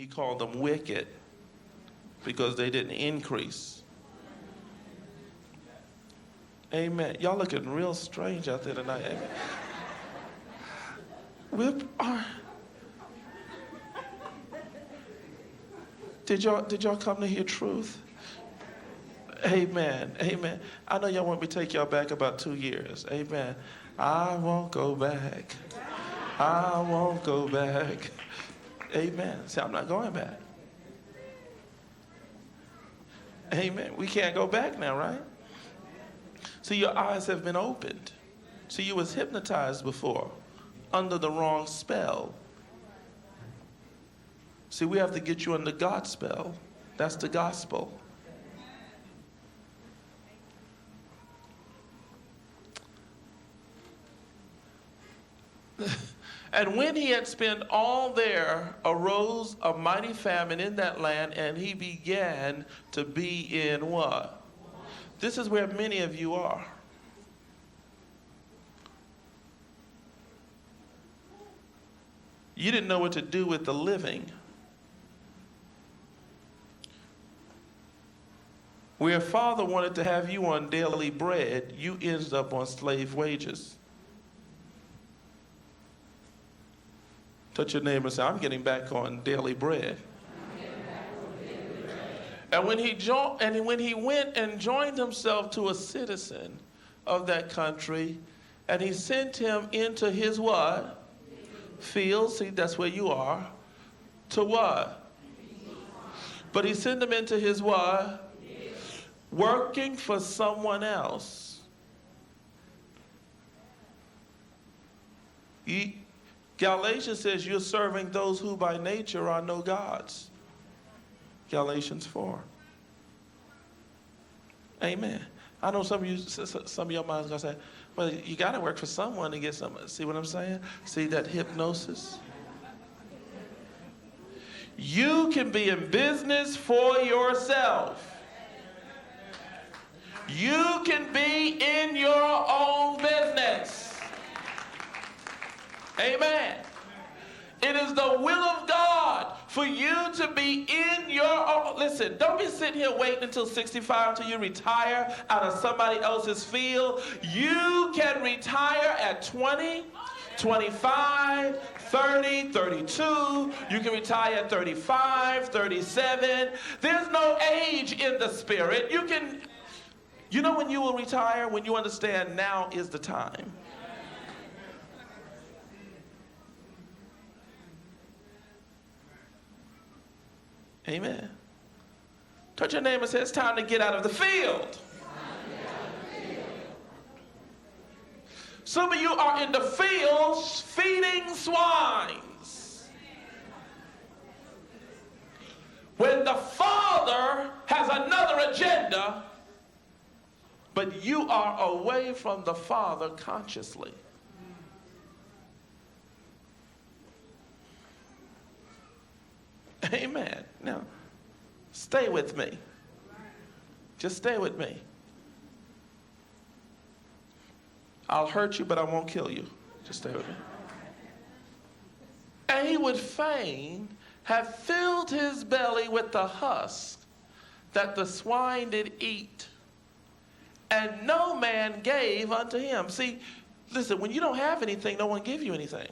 He called them wicked because they didn't increase. Amen. Y'all looking real strange out there tonight. Amen. Did y'all come to hear truth? Amen. Amen. I know y'all want me to take y'all back about 2 years. Amen. I won't go back. I won't go back. Amen. See, I'm not going back. Amen. We can't go back now, right? See, your eyes have been opened. See, you was hypnotized before under the wrong spell. See, we have to get you under God's spell. That's the gospel. And when he had spent all there, arose a mighty famine in that land, and he began to be in what? This is where many of you are. You didn't know what to do with the living. Where Father wanted to have you on daily bread, you ended up on slave wages. Touch your neighbor and say, I'm getting back on daily bread. And when he went and joined himself to a citizen of that country, and he sent him into his what? Field. See, that's where you are. To what? But he sent him into his what? Working for someone else. Galatians says you're serving those who by nature are no gods. Galatians 4. Amen. I know some of your minds gonna say, well, you got to work for someone to get some. See what I'm saying? See that hypnosis? You can be in business for yourself. You can be in your own business. Amen. It is the will of God for you to be in your own. Listen, don't be sitting here waiting until 65 until you retire out of somebody else's field. You can retire at 20, 25, 30, 32. You can retire at 35, 37. There's no age in the spirit. You know when you will retire? When you understand now is the time. Amen. Touch your neighbor and say, it's time to get out of the field. Some of you are in the fields feeding swines. When the Father has another agenda, but you are away from the Father consciously. Amen. Now, stay with me. Just stay with me. I'll hurt you, but I won't kill you. Just stay with me. And he would fain have filled his belly with the husk that the swine did eat, and no man gave unto him. See, listen, when you don't have anything, no one give you anything.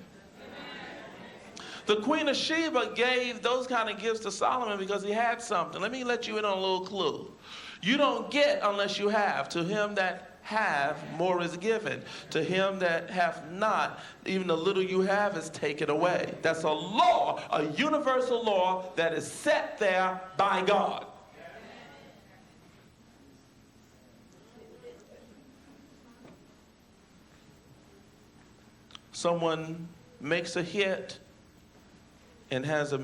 The Queen of Sheba gave those kind of gifts to Solomon because he had something. Let me let you in on a little clue. You don't get unless you have. To him that have, more is given. To him that have not, even the little you have is taken away. That's a law, a universal law that is set there by God. Someone makes a hit and has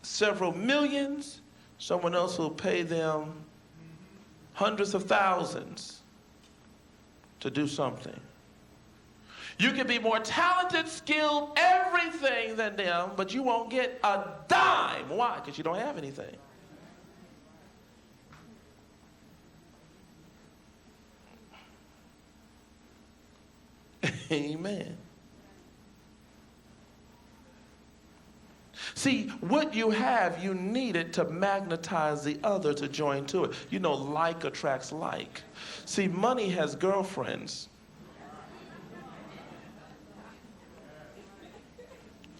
several millions, someone else will pay them hundreds of thousands to do something. You can be more talented, skilled, everything than them, but you won't get a dime. Why? Because you don't have anything. Amen. See, what you have, you need it to magnetize the other to join to it. You know, like attracts like. See, money has girlfriends.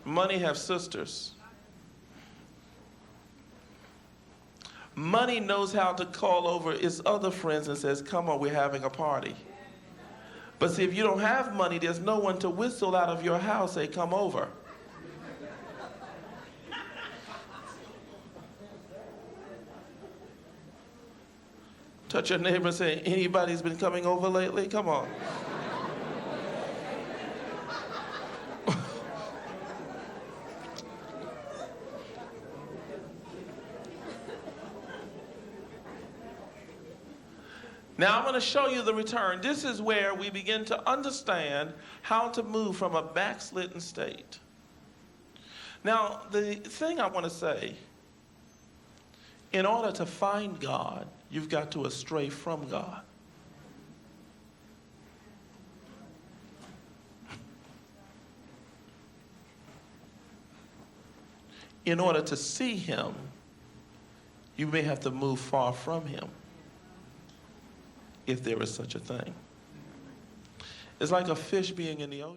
Money has sisters. Money knows how to call over its other friends and says, come on, we're having a party. But see, if you don't have money, there's no one to whistle out of your house, say, come over. Touch your neighbor and say, anybody's been coming over lately? Come on. Now I'm going to show you the return. This is where we begin to understand how to move from a backslidden state. Now, the thing I want to say, in order to find God, you've got to astray from God. In order to see him, you may have to move far from him, if there is such a thing. It's like a fish being in the ocean.